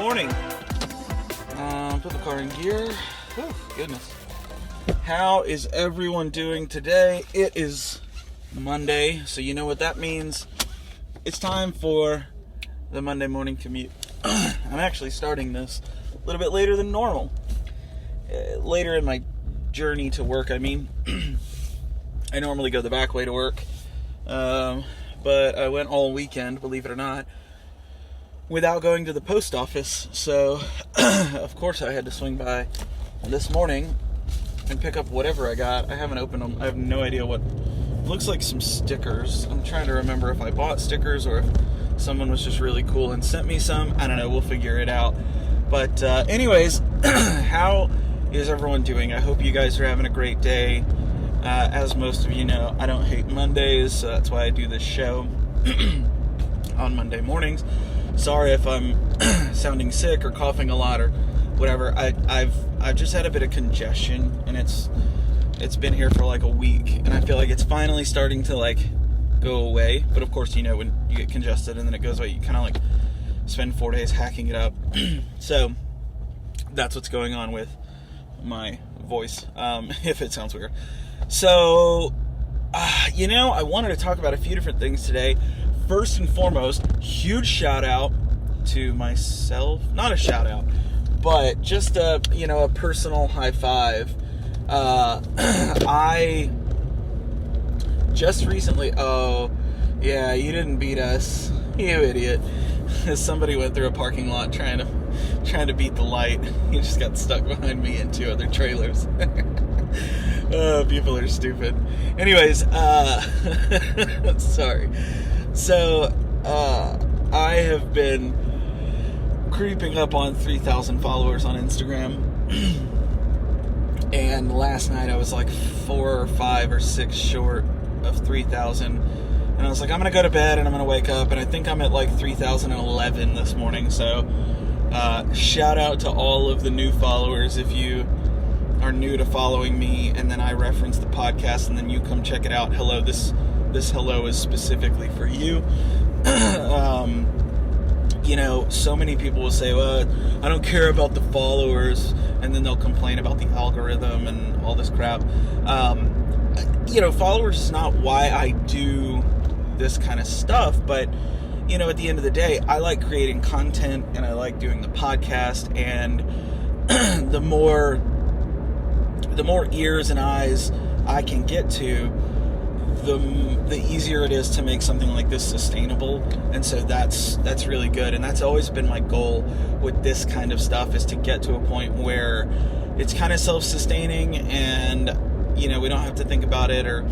morning. Put the car in gear. Oh, goodness. How is everyone doing today? It is Monday, so you know what that means. It's time for the Monday morning commute. I'm actually starting this a little bit later than normal. Later in my journey to work, I mean. I normally go the back way to work. But I went all weekend, believe it or not, without going to the post office. So, of course, I had to swing by this morning and pick up whatever I got. I haven't opened them. I have no idea what. Looks like some stickers. I'm trying to remember if I bought stickers or if someone was just really cool and sent me some. I don't know. We'll figure it out. But anyways, how is everyone doing? I hope you guys are having a great day. As most of you know, I don't hate Mondays, so that's why I do this show on Monday mornings. Sorry if I'm sounding sick or coughing a lot or whatever. I've just had a bit of congestion, and it's been here for like a week, and I feel like it's finally starting to like go away. But of course, you know, when you get congested and then it goes away, you kind of like spend 4 days hacking it up. So that's what's going on with my voice, if it sounds weird. So, I wanted to talk about a few different things today. First and foremost, huge shout out to myself. Not a shout out, but just a personal high five. I just recently, you didn't beat us, you idiot. Somebody went through a parking lot trying to beat the light. He just got stuck behind me and two other trailers. People are stupid. Anyways, sorry. So, I have been creeping up on 3,000 followers on Instagram. And last night I was like 4 or 5 or 6 short of 3,000. And I was like, I'm going to go to bed and I'm going to wake up. And I think I'm at like 3,011 this morning. So, shout out to all of the new followers. If you are new to following me and then I reference the podcast and then you come check it out, hello, this hello is specifically for you. So many people will say, well, I don't care about the followers, and then they'll complain about the algorithm and all this crap. Followers is not why I do this kind of stuff, but at the end of the day, I like creating content and I like doing the podcast, and the more ears and eyes I can get to, the easier it is to make something like this sustainable. And so that's really good, and that's always been my goal with this kind of stuff, is to get to a point where it's kind of self-sustaining, and we don't have to think about it or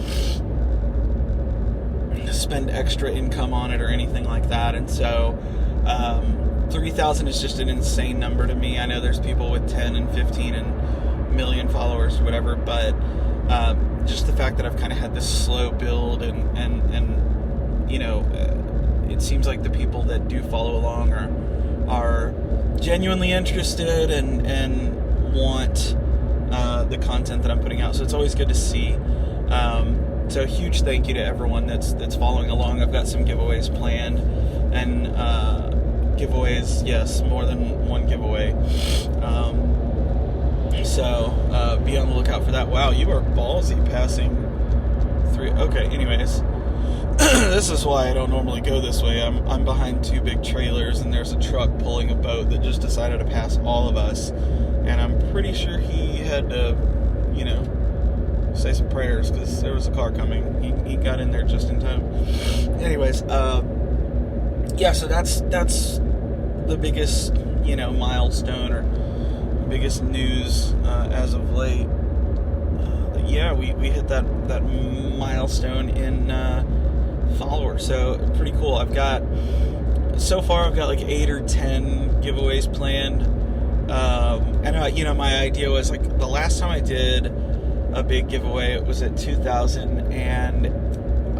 spend extra income on it or anything like that. And so 3,000 is just an insane number to me. I know there's people with 10 and 15 and million followers or whatever, but just the fact that I've kind of had this slow build and it seems like the people that do follow along are genuinely interested and want the content that I'm putting out. So it's always good to see. So a huge thank you to everyone that's following along. I've got some giveaways planned, and giveaways, yes, more than one giveaway. So be on the lookout for that. Wow, you are ballsy passing 3. Okay, anyways, this is why I don't normally go this way. I'm behind 2 big trailers, and there's a truck pulling a boat that just decided to pass all of us, and I'm pretty sure he had to, say some prayers because there was a car coming. He got in there just in time. Anyways, so that's the biggest, milestone or biggest news as of late. We hit that milestone in followers, so pretty cool. I've got like 8 or 10 giveaways planned, and my idea was like the last time I did a big giveaway, it was at 2,000, and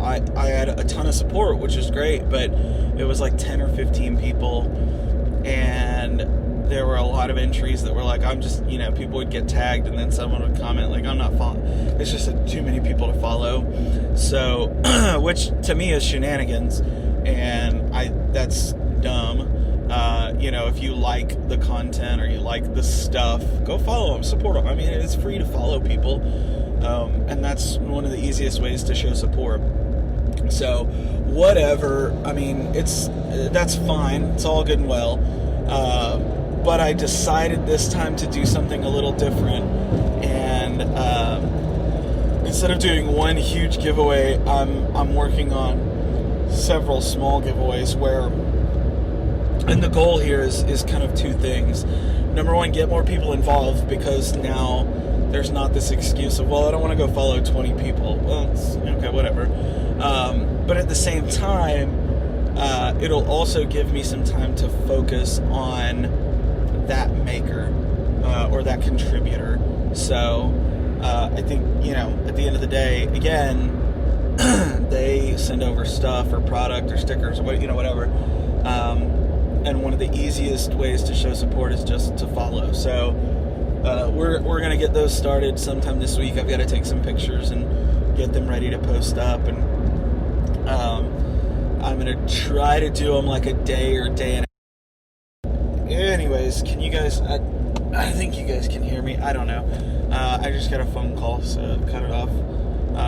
I had a ton of support, which is great, but it was like 10 or 15 people, and there were a lot of entries that were like, I'm just, people would get tagged, and then someone would comment like, I'm not following. It's just too many people to follow. So, which to me is shenanigans, and that's dumb. if you like the content or you like the stuff, go follow them, support them. I mean, it's free to follow people, and that's one of the easiest ways to show support. So, whatever. I mean, that's fine. It's all good and well. But I decided this time to do something a little different, and instead of doing one huge giveaway, I'm working on several small giveaways and the goal here is kind of two things. Number one, get more people involved, because now there's not this excuse of, well, I don't want to go follow 20 people. Well, it's, okay, whatever. But at the same time, it'll also give me some time to focus on that maker or that contributor. So I think, at the end of the day, again, they send over stuff or product or stickers or whatever. And one of the easiest ways to show support is just to follow. So we're going to get those started sometime this week. I've got to take some pictures and get them ready to post up. And I'm going to try to do them like a day or day and a half. Anyways, can you guys... I think you guys can hear me. I don't know. I just got a phone call, so cut it off.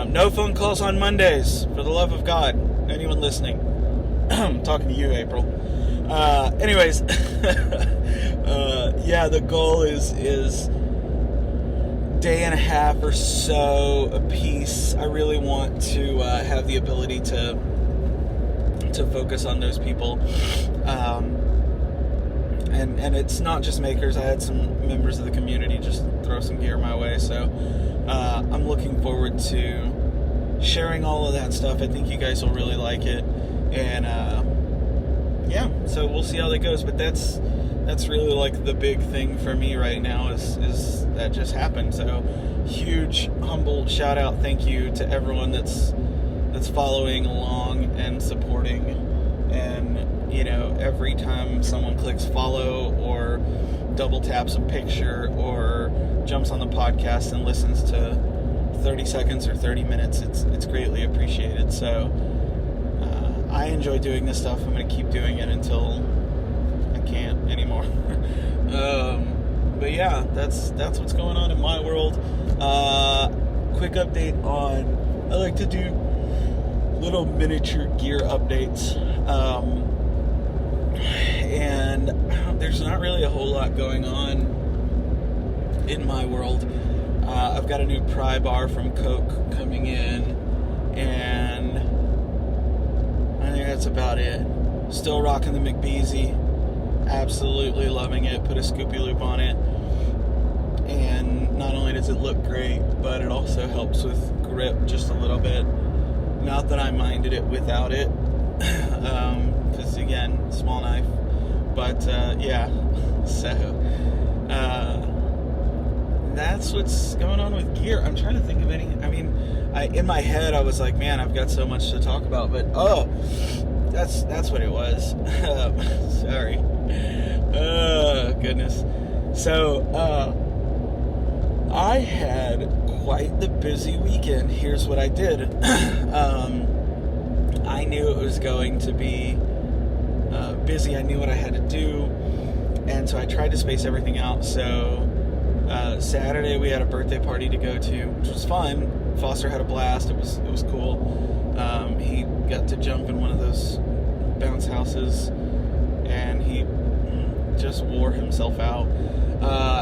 No phone calls on Mondays, for the love of God. Anyone listening? I'm talking to you, April. Anyways, the goal is day and a half or so a piece. I really want to have the ability to focus on those people. And it's not just makers. I had some members of the community just throw some gear my way. So I'm looking forward to sharing all of that stuff. I think you guys will really like it. And so we'll see how that goes. But that's really like the big thing for me right now is that just happened. So huge, humble shout out. Thank you to everyone that's following along and supporting. And every time someone clicks follow or double taps a picture or jumps on the podcast and listens to 30 seconds or 30 minutes, it's greatly appreciated. So I enjoy doing this stuff. I'm going to keep doing it until I can't anymore. But yeah, that's what's going on in my world. Quick update on, I like to do little miniature gear updates. And there's not really a whole lot going on in my world. I've got a new pry bar from Coke coming in, and I think that's about it. Still rocking the McBeezy. Absolutely loving it. Put a Scoopy loop on it. And not only does it look great, but it also helps with grip just a little bit. Not that I minded it without it. Because again, small knife. But so that's what's going on with gear. I'm trying to think of any. I mean, in my head I was like, man, I've got so much to talk about. But that's what it was. Sorry. Goodness. So I had quite the busy weekend. Here's what I did. I knew it was going to be busy. I knew what I had to do, and so I tried to space everything out. So Saturday we had a birthday party to go to, which was fun. Foster had a blast. It was cool. He got to jump in one of those bounce houses, and he just wore himself out.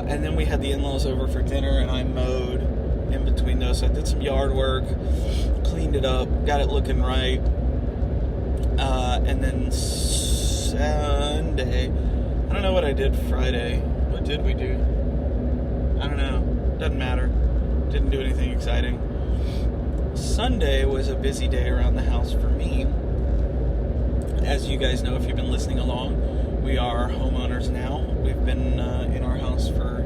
And then we had the in-laws over for dinner, and I mowed in between those. So I did some yard work, cleaned it up, got it looking right. And then Sunday, I don't know what I did Friday. What did we do? I don't know. Doesn't matter. Didn't do anything exciting. Sunday was a busy day around the house for me. As you guys know, if you've been listening along, we are homeowners now. We've been in our house for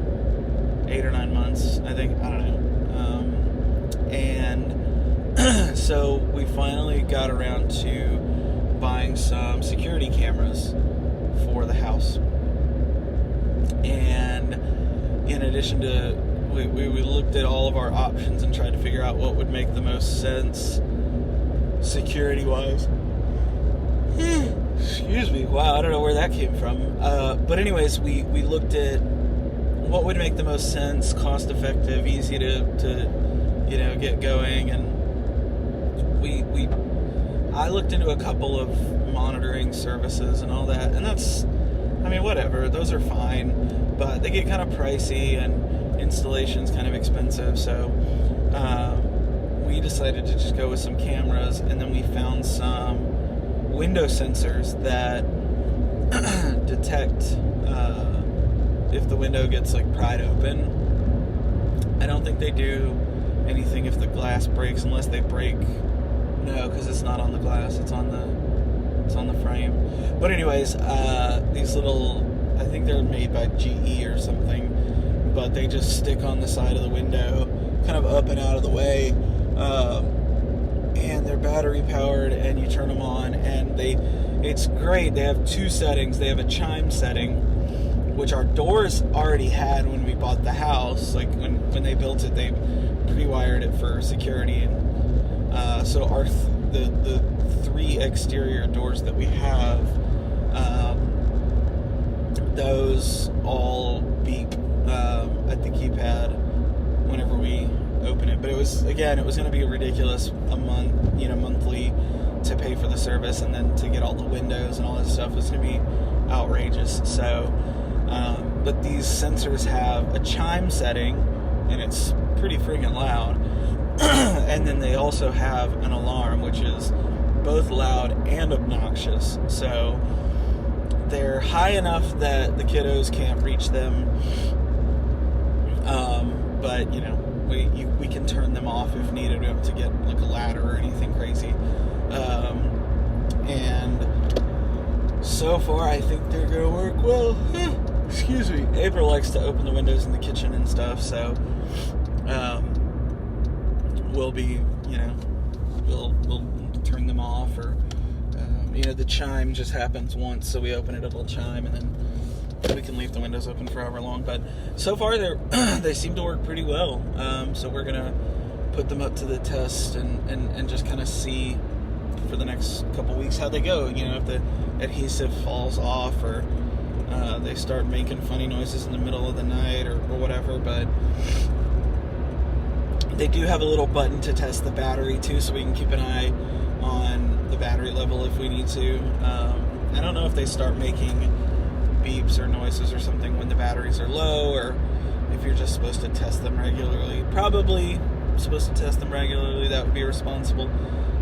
8 or 9 months, I think. I don't know. And so we finally got around to buying some security cameras for the house. And in addition to, we looked at all of our options and tried to figure out what would make the most sense security-wise. Excuse me. Wow, I don't know where that came from. But anyways, we looked at what would make the most sense, cost effective, easy to get going, and I looked into a couple of monitoring services and all that, and that's, I mean, whatever, those are fine, but they get kind of pricey and installation's kind of expensive, so we decided to just go with some cameras, and then we found some window sensors that detect if the window gets like pried open. I don't think they do anything if the glass breaks, unless they break. No, because it's not on the glass; it's on the frame. But anyways, these little, I think they're made by GE or something, but they just stick on the side of the window, kind of up and out of the way, and they're battery powered, and you turn them on, and it's great. They have two settings. They have a chime setting, which our doors already had when we bought the house. Like when they built it, they pre-wired it for security, and so the three exterior doors that we have, those all beep at the keypad whenever we open it. But it was going to be ridiculous monthly to pay for the service, and then to get all the windows and all that stuff was going to be outrageous. So, but these sensors have a chime setting, and it's pretty freaking loud. And then they also have an alarm, which is both loud and obnoxious. So they're high enough that the kiddos can't reach them, but we can turn them off if needed. We don't have to get like a ladder or anything crazy. And so far, I think they're gonna work well. Excuse me. April likes to open the windows in the kitchen and stuff, so we'll be, we'll turn them off, or the chime just happens once, so we open it, it'll chime, and then we can leave the windows open for however long. But so far they seem to work pretty well, so we're gonna put them up to the test and just kind of see for the next couple weeks how they go. If the adhesive falls off, or they start making funny noises in the middle of the night, or whatever. But they do have a little button to test the battery too, so we can keep an eye on the battery level if we need to. I don't know if they start making beeps or noises or something when the batteries are low, or if you're just supposed to test them regularly. Probably supposed to test them regularly. That would be responsible.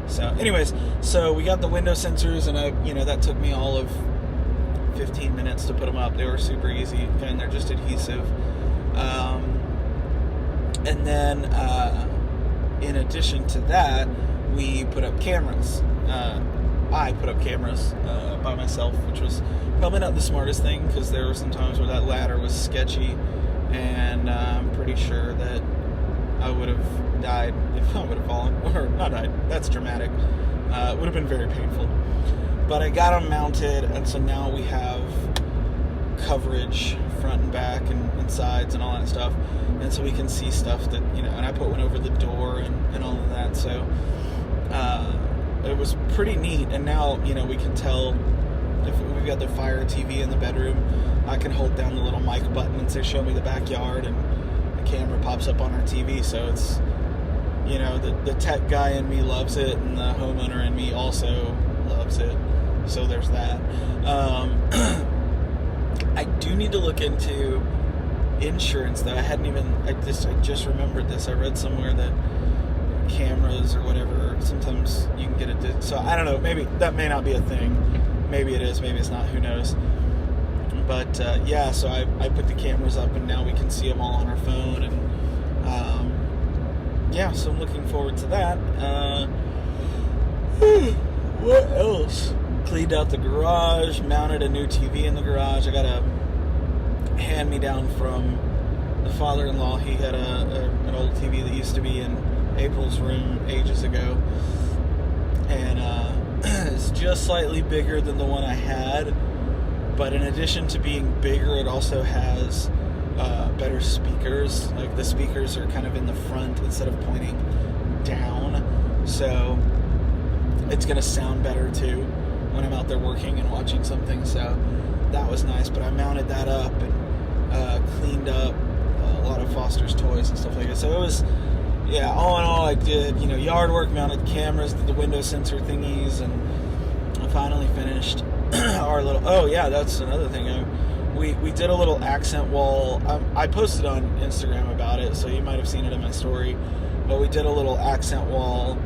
So anyways, so we got the window sensors, and that took me all of 15 minutes to put them up. They were super easy, and they're just adhesive. And then in addition to that, we put up cameras. I put up cameras by myself, which was probably not the smartest thing, because there were some times where that ladder was sketchy, and I'm pretty sure that I would have died if I would have fallen, or not died. That's dramatic. It would have been very painful. But I got them mounted, and so now we have coverage front and back and sides and all that stuff, and so we can see stuff that, and I put one over the door and all of that, so it was pretty neat. And now, we can tell if we've got the Fire TV in the bedroom. I can hold down the little mic button and say, show me the backyard, and the camera pops up on our TV. So it's, the tech guy in me loves it, and the homeowner in me also loves it. So there's that. I do need to look into insurance, though. I just remembered this. I read somewhere that cameras or whatever, sometimes you can get it. So I don't know, maybe that may not be a thing. Maybe it is, maybe it's not, who knows. But so I put the cameras up, and now we can see them all on our phone, and so I'm looking forward to that. What else? Cleaned out the garage, mounted a new TV in the garage. I got a hand-me-down from the father-in-law. He had an old TV that used to be in April's room ages ago, and it's just slightly bigger than the one I had, but in addition to being bigger, it also has better speakers. Like, the speakers are kind of in the front instead of pointing down, so it's going to sound better too. when I'm out there working and watching something, so that was nice. But I mounted that up and cleaned up a lot of Foster's toys and stuff like that. So it was, yeah, all in all, I did, yard work, mounted cameras, did the window sensor thingies, and I finally finished our little, oh yeah, that's another thing. We did a little accent wall. I posted on Instagram about it, so you might have seen it in my story. But we did a little accent wall,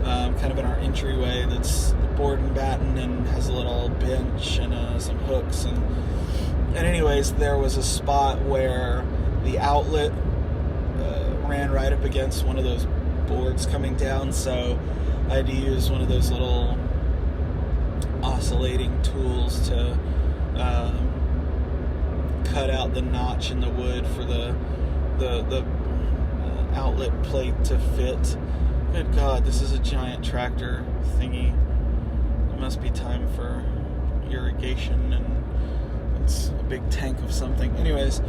kind of in our entryway that's board and batten and has a little bench and some hooks. And anyways, there was a spot where the outlet ran right up against one of those boards coming down, so I had to use one of those little oscillating tools to cut out the notch in the wood for the outlet plate to fit. Good God, this is a giant tractor thingy. It must be time for irrigation, and it's a big tank of something. Anyways,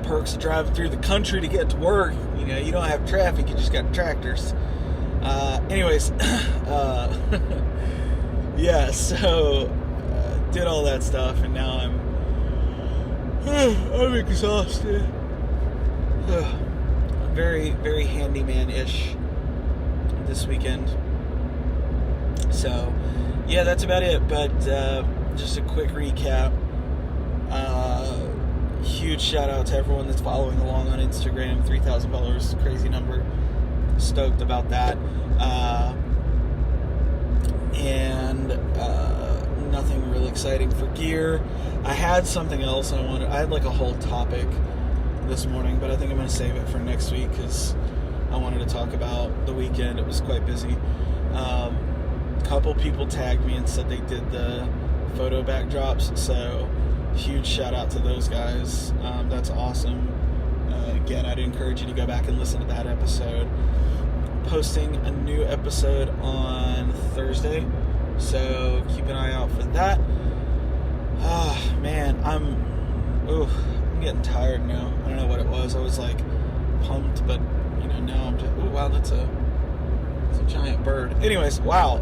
perks of driving through the country to get to work. You don't have traffic, you just got tractors. Anyways, yeah, so did all that stuff, and now I'm exhausted. Very, very handyman-ish this weekend. So, yeah, that's about it. But just a quick recap. Huge shout out to everyone that's following along on Instagram. 3,000 followers, crazy number. Stoked about that. And nothing real exciting for gear. I had something else I had like a whole topic this morning, but I think I'm going to save it for next week because I wanted to talk about the weekend. It was quite busy. A couple people tagged me and said they did the photo backdrops, so huge shout out to those guys. That's awesome. Again, I'd encourage you to go back and listen to that episode. Posting a new episode on Thursday, so keep an eye out for that. Man, I'm getting tired now. I don't know what it was. I was like pumped, but now I'm just, wow, that's a giant bird. Anyways, wow.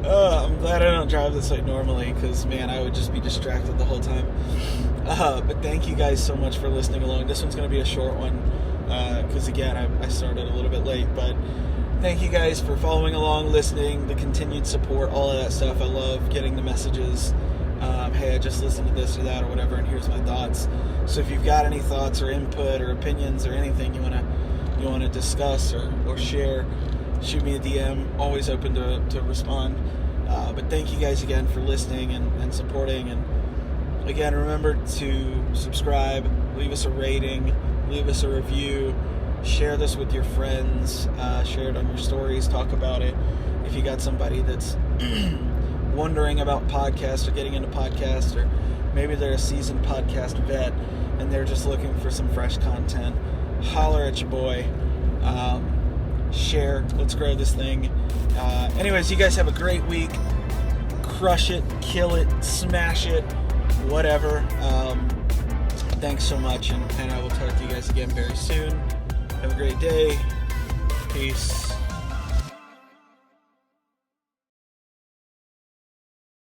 I'm glad I don't drive this way normally, because man, I would just be distracted the whole time. But thank you guys so much for listening along. This one's going to be a short one, because again, I started a little bit late, but thank you guys for following along, listening, the continued support, all of that stuff. I love getting the messages. Hey, I just listened to this or that or whatever, and here's my thoughts. So if you've got any thoughts or input or opinions or anything you wanna discuss or share, shoot me a DM. Always open to respond. But thank you guys again for listening and supporting. And again, remember to subscribe, leave us a rating, leave us a review, share this with your friends, share it on your stories, talk about it. If you got somebody that's wondering about podcasts or getting into podcasts, or maybe they're a seasoned podcast vet and they're just looking for some fresh content, holler at your boy. Share. Let's grow this thing. Anyways, you guys have a great week. Crush it, kill it, smash it, whatever. Thanks so much, and I will talk to you guys again very soon. Have a great day. Peace.